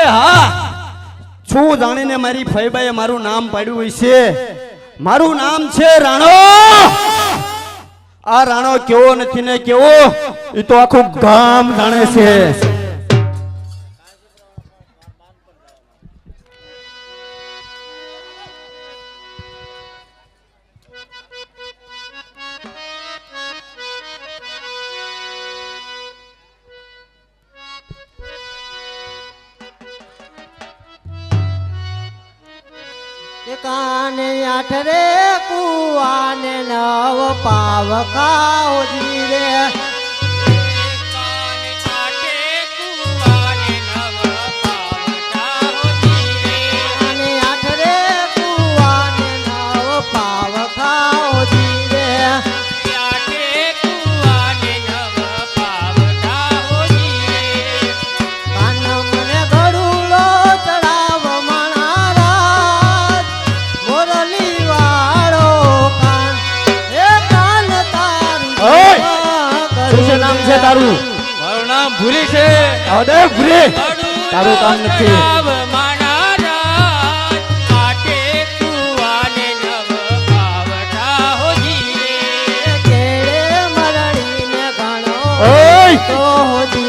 હા, શું જાણીને મારી ફઈબાએ મારું નામ પાડ્યું હોય છે. મારું નામ છે રાણો. આ રાણો કેવો નથી ને કેવો એ તો આખું ગામ જાણે છે. કાને આઠ રે કુવાને નવ પાવ ખાઓ જીરે તારું મારું નામ ભૂરી છે. અરે ભૂરી તારું કામ નથી.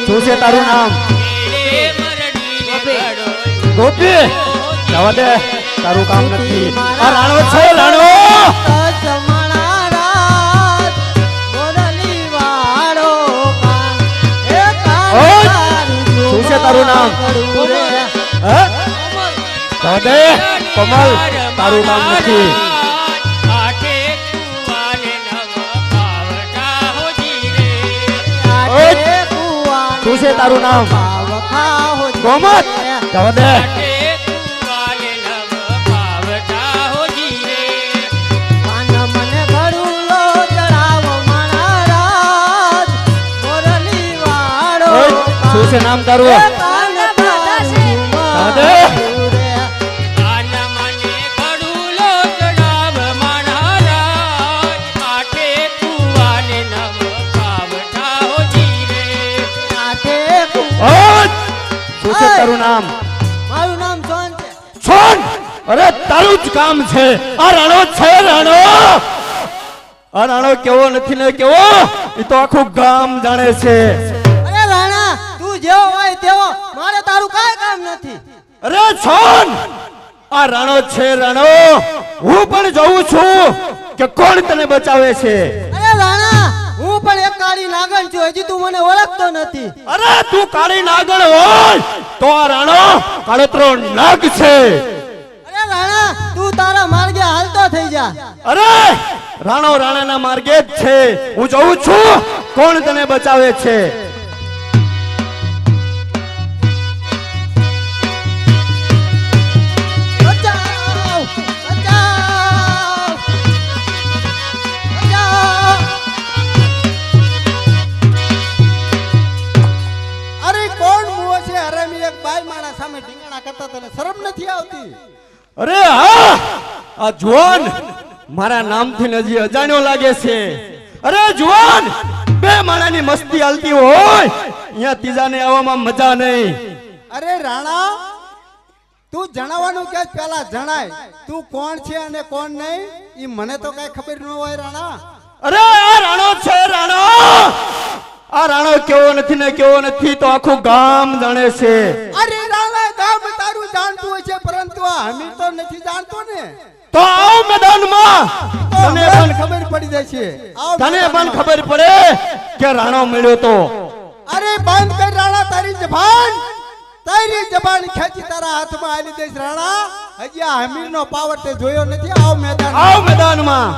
શું છે તારું નામ? ગોપી જવા દે, તારું કામ નથી. આ રાણો છે રાણો. શું છે તારું નામ? દે કમલ, તારું નામ નથી. શું છે તારું નામ? કોમત જવા દે. શું છે નામ તારું? શું છે તારું નામ? મારું નામ સોન છે. સોન? અરે તારું જ કામ છે. આ રાણો છે રાણો. આ રાણો કેવો નથી ને કેવો એ તો આખું ગામ જાણે છે. જેવો હોય તેવો, મારે તારું કાંઈ કામ નથી. અરે છોન, આ રાણો છે રાણો. હું પણ જોઉં છું કે કોણ તને બચાવે છે. અરે રાણા, હું પણ એક કાળી નાગણ છું. હજી તું મને ઓળખતો નથી. અરે તું કાળી નાગણ હોય તો આ રાણો કાળોતરો નાગ છે. અરે રાણા, તું તારા માર્ગે હાલતો થઈ જા. અરે રાણો રાણાના માર્ગે જ છે. હું જોઉં છું કોણ તને બચાવે છે. અરે હા, આ જુવાન મારા નામથી નજી અજાણ્યો લાગે છે. અરે જુવાન, બે માણાની મસ્તી હાલતી હોય અહીંયા ત્રીજાને આવવામાં મજા નહીં. અરે રાણા, તું જણાવવાનું કે પેલા જણાય તું કોણ છે અને કોણ નહીં, ઈ મને તો કઈ ખબર ન હોય રાણા. અરે આ રાણો છે રાણો. આ રાણો કેવો નથી ને કેવો નથી તો આખું ગામ જાણે છે. અરે રાણા, ગામ તારું જાણતું હોય છે પરંતુ આ હમી તો નથી જાણતો ને. તો આવ મેદાનમાં, તને પણ ખબર પડી જશે. તને પણ ખબર પડે કે રાણો મળ્યો તો. અરે બંધ કર રાણા તારી જબાન. તારી જબાન ખેંચી તારા હાથમાં આલી દઈશ રાણા. હજી આ હમીરનો પાવર તે જોયો નથી. આવ મેદાન, આવ મેદાનમાં.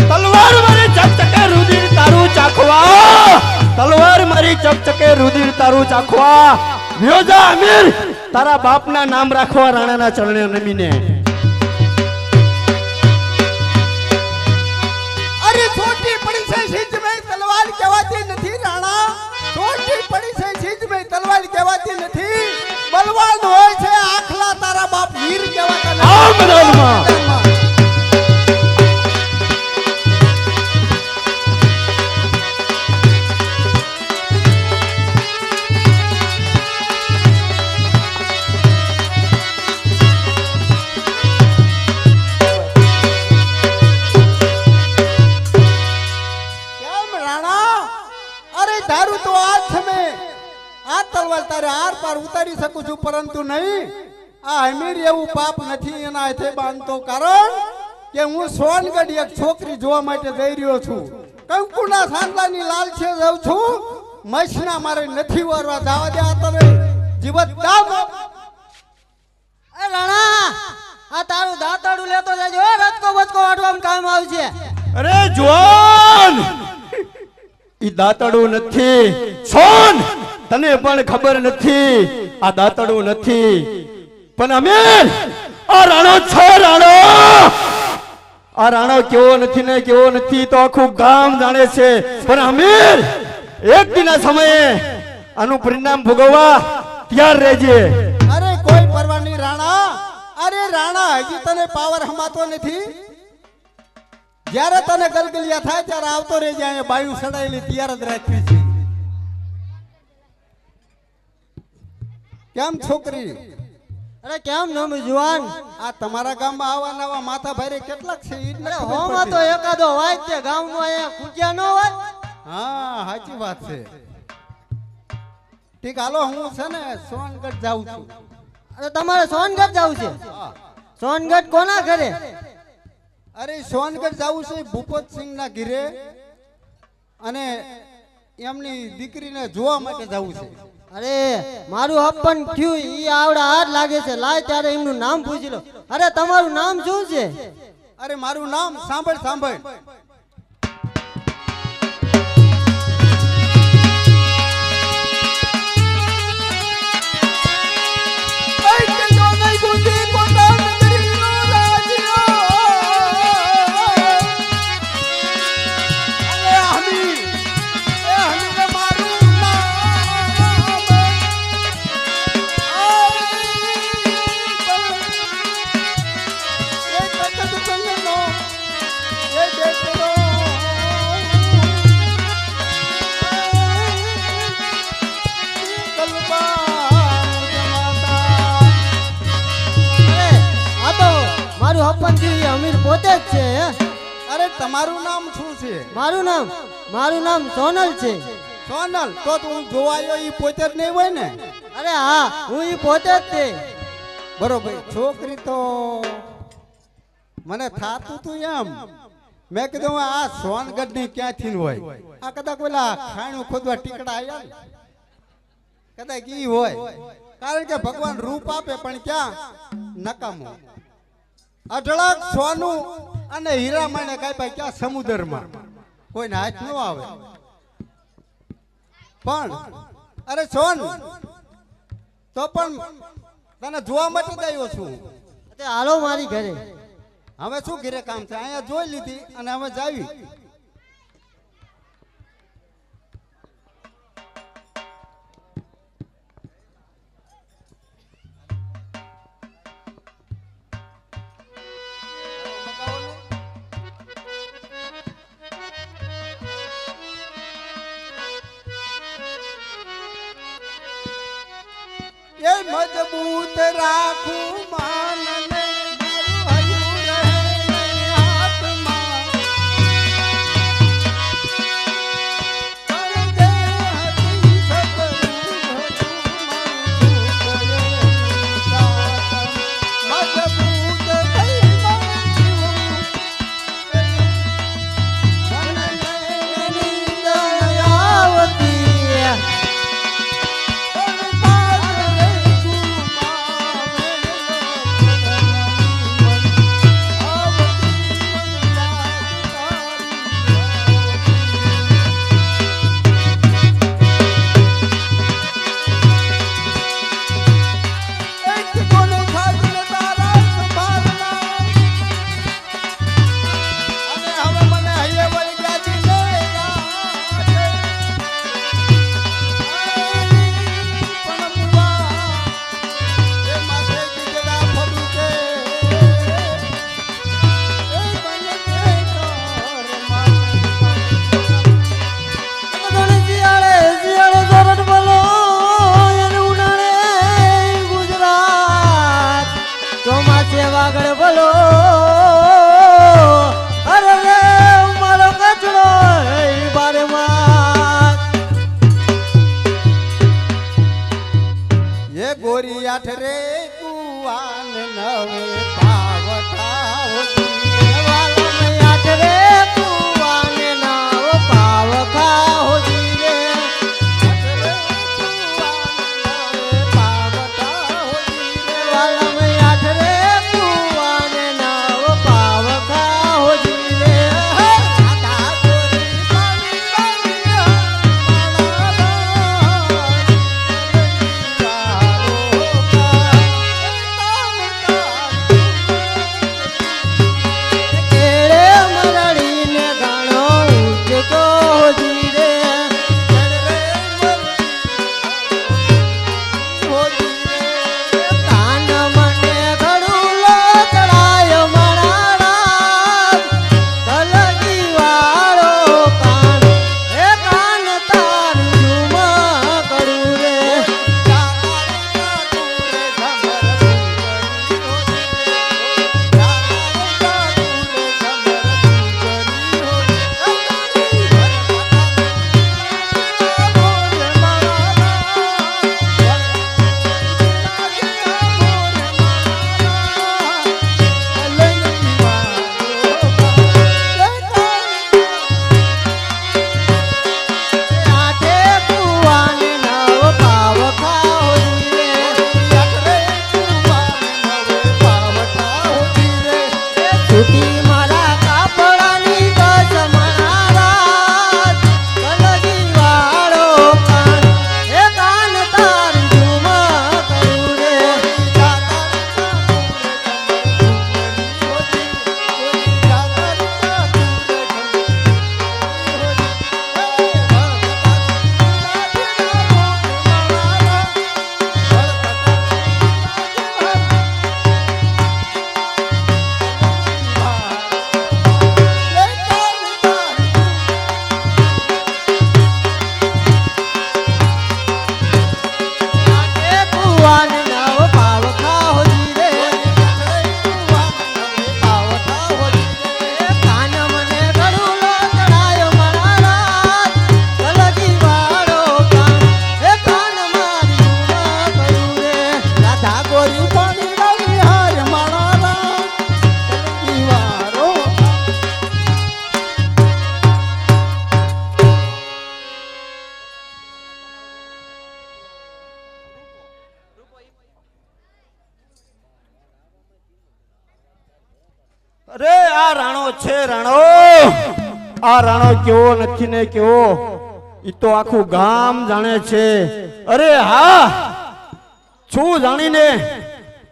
તલવાર મારી ચકચકે રુધિર તારું ચાખવા. તલવાર મારી ચકચકે રુધિર તારું ચાખવા. વ્યોજા અમીર, તારા બાપના નામ રાખવા રાણાના ચરણે નમીને. અરે છોટી પડી છે સિંજ મેં તલવાર કહેવાતી નથી રાણા. છોટી પડી છે સિંજ મેં તલવાર કહેવાતી નથી. બલવાન હોય છે આખલા તારા બાપ વીર કહેવાતા નથી. આવ મેદાનમાં. રાણા અરે ધારું તો આજ તમે આ તલવાર તારે આર પાર ઉતારી શકું છું પરંતુ નહીં આ અમીર એવું પાપ નથી એના હાથે બાંધતો કારણ કે હું સોનગઢ એક છોકરી જોવા માટે જઈ રહ્યો છું કંકુના સાંદલાની લાલ છે જાઉં છું મસના મારે નથી વરવા જવા દે આ તને જીવત દાવ એ રાણા આ તારું દાંતડું લેતો જજો રચકો બચકો વાટવામાં કામ આવશે. અરે જુવાન ઈ દાંતડું નથી સોન તને પણ ખબર નથી આ દાંતડું નથી પણ અમીર આ રાણો છે રાણો આ રાણો કેવો નથી ને કેવો નથી તો આખું ગામ જાણે છે પણ અમીર એક દિના સમયે આનું પરિણામ ભોગવવા તૈયાર રહેજે. અરે કોઈ પરવા નહીં રાણા અરે રાણા હજી તને પાવર હમાતો નથી જ્યારે તને ગલગલિયા થાય ત્યારે આવતો રહેજે અહીંયા બાયું સડાયેલી તૈયાર જ રાખવી છે કેમ છોકરી અરે કેમ નમ જુવાન આ તમારા ગામમાં આવા નવા માથા ભારે કેટલાક છે ઈ જ નથી અરે ખબર હોમાં તો પડતી. એકાદો હોય જ છે ગામમાં અહીંયા ખૂટ્યા ન હોય. હા સાચી વાત છે ઠીક હાલો હું છે ને સોનગઢ જાઉં છું અરે તમારે સોનગઢ જવું છે. હા. સોનગઢ કોના ઘરે? અરે સોનગઢ જાવું છે ભૂપતસિંહ ના ઘીરે અને એમની દીકરીને જોવા માટે જાવું છે. અરે મારું અપન થયું ઈ આવડા હાથ લાગે છે લાય ત્યારે એમનું નામ પૂછી લો. અરે તમારું નામ શું છે? અરે મારું નામ સાંભળ સાંભળ અરે આ તો મારું અપન થયું એ અમીર પોતે જ છે હે? અરે તમારું નામ શું છે? મારું નામ સોનલ છે. સોનલ તો તું જોવાયો ઈ પોતે જ નહીં હોય ને? અરે હા હું ઈ પોતે જ છે. બરોબર છોકરી તો મને થાતું તું એમ મેં કીધું આ સોનગઢ ની ક્યાંથી હોય આ કદાચ પેલા ખાણું ખોદવા ટીકડા આવ્યા ને કદાચ ઈ હોય કારણ કે ભગવાન રૂપ આપે પણ ક્યાં નકામું અઢળક સોનું અને હીરા માને કાંઈ ક્યાં સમુદ્રમાં કોઈને હાથ ન આવે પણ અરે સોન તો પણ તને જોવા માટે જ આવ્યો છું. તે હાલો મારી ઘરે. હવે શું ઘરે કામ છે અહીંયા જોઈ લીધી અને હવે જાવી એ મજબૂત રાખું માનને મારું હયું રહે હાથમાં કરજે હતી સબરું હતું મારું મજબૂત થઈ આવતી આઠ રે કુવાન નવે પાવઠા હોજી વાલમ આઠ રે કુવાન નાવ પાવ ખાઓ જીવે વાલમ આઠ રે કુવાન નાવ પાવ ખાઓ જીવે કેળે મરડીને ગાણો ઉચકો જીવે કાન મને ઘડું લો ચડાયો મણાડા કલગી વાળો કાન હે કાન તારું ઝુમા કરું રે આઠે કુવાન નવ પાવ ખાઓ જીવે છૂટી મારા કાપડાની કસમણા કલગી વાળો કાન હે કાન તારું ઝુમા કરું રે આઠે કુવાન નવ પાવ ખાઓ જીવે કાન મને ઘડું લો ચડાયો મણાડા કલગી વાળો કાન હે કાન મારી ઝુમા કરું રે રાધા ગોરી પાણી ડાળી હાર માળા દીવારો અરે આ રાણો છે રાણો આ રાણો કેવો નથી ને કેવો ઈ તો આખું ગામ જાણે છે અરે હા શું જાણીને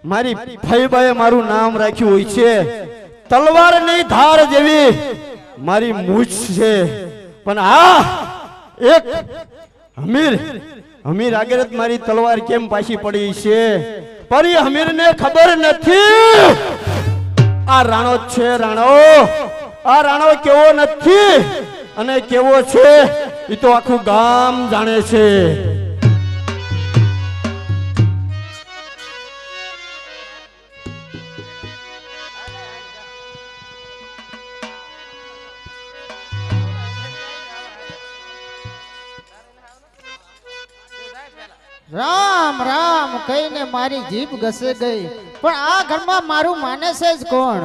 મારી ફઈબાએ મારું નામ રાખ્યું હોય છે તલવારની ધાર જેવી મારી મૂછ છે પણ હા એક હમીર આગળ જ મારી તલવાર કેમ પાછી પડી છે પણ એ હમીરને ખબર નથી આ રાણો છે રાણો આ રાણો કેવો નથી અને કેવો છે એ તો આખું ગામ જાણે છે રામ રામ કહીને મારી જીભ ઘસે ગઈ પણ આ ઘરમાં મારું માને છે જ કોણ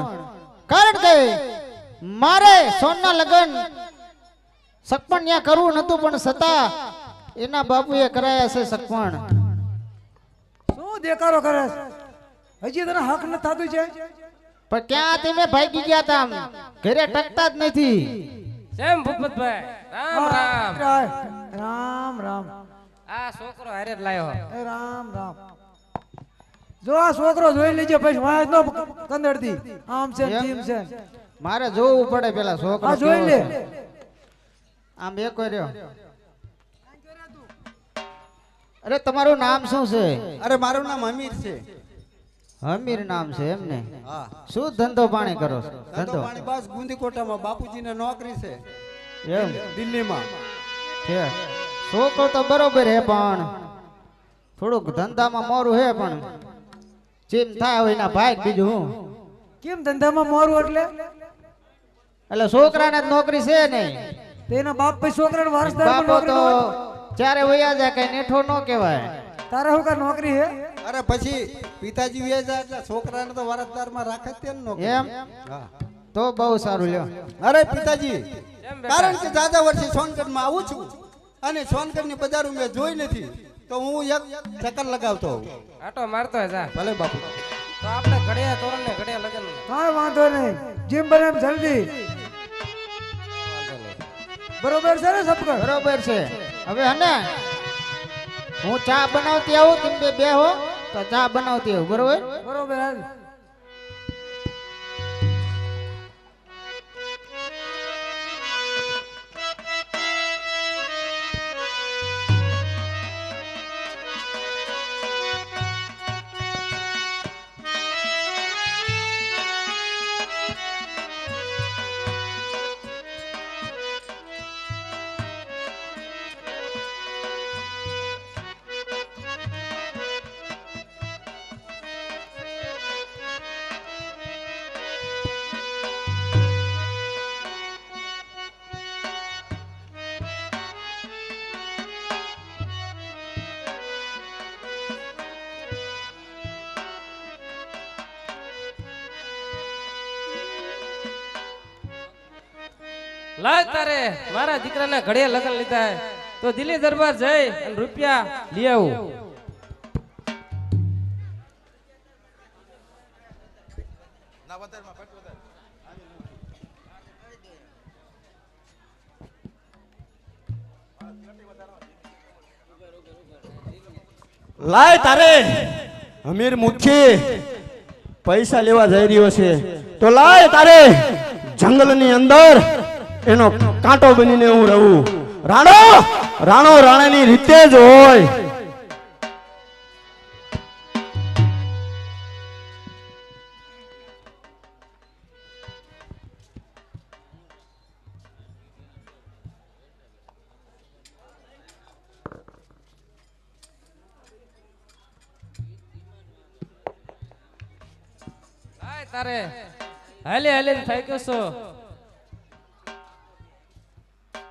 કારણ કે મારે સોનના લગન સગપણ ત્યાં કરવું નતું પણ છતાં એના બાપુએ કરાયા છે સગપણ શું દેખાડો કરે છે? હજી તને હક ન થતું છે પણ ક્યાં તમે ભાગી ગયા તા ઘરે ટકતા જ નથી કેમ ભૂપતભાઈ રામ રામ રામ રામ આ છોકરો હારે જ લાયો એ રામ રામ જો આ છોકરો જોઈ લેજે પછી વાય નો કંદડતી આમ છે એમ? તેમ છે મારે જોવું પડે પેલા છોકરો આ જોઈ લે કેવો છે. આમ એક રહ્યો અરે તમારું નામ શું છે અરે મારું નામ અમીર છે હમીર નામ છે એમને હા શું ધંધો પાણી કરો છો? ધંધો ધંધો પાણી બસ ગુંદીકોટામાં બાપુજીને નોકરી છે એમ દિલ્હીમાં છે છોકરો તો બરોબર હે પણ થોડુંક ધંધામાં મોરું હે પણ ચીમ થાય હોય ના ભાઈ બીજું હું કેમ ધંધામાં મોરું એટલે છોકરાને જ નોકરી છે નહીં તેના બાપ પછી છોકરાને વારસદાર બાપો તો ચારે વયા જાય કઈ નેઠો ન કહેવાય તારે શું કર નોકરી હે અરે પછી પિતાજી વ્યા જાય એટલે છોકરાને તો વારસદારમાં રાખે જ તે ને નોકરી. એમ હા. તો બહુ સારું લ્યો. અરે પિતાજી કેમ બેટા? કારણ કે જાજા વર્ષે સોનગઢમાં આવું છું અને સોનગઢની બજારો મેં જોઈ નથી તો હું એક ચક્કર લગાવતો હોઉં. આટો મારતો હોય જા. ભલે બાપુ. તો આપણે ઘડિયા તોરણ ને ઘડિયા લગન કાંઈ વાંધો નહીં જેમ બને એમ જલ્દી વાંધો નહીં. બરોબર છે ને સબકર બરોબર છે. હવે હને હું ચા બનાવતી આવું તમે બે બેહો તો ચા બનાવતી આવું બરોબર. બરોબર હાલ લાય તારે મારા દીકરાના ઘડિયા લગન લીધા હે. તો દિલ્હી દરબાર જઈ અને રૂપિયા લઈ આવું. લાય તારે અમીર મુખી પૈસા લેવા જઈ રહ્યો છે તો લાય તારે જંગલની અંદર એનો કાંટો બનીને હું રહું. રાણો રાણો રાણાની રીતે જ હોય. લાય તારે હાલે હાલે થાક્યો છો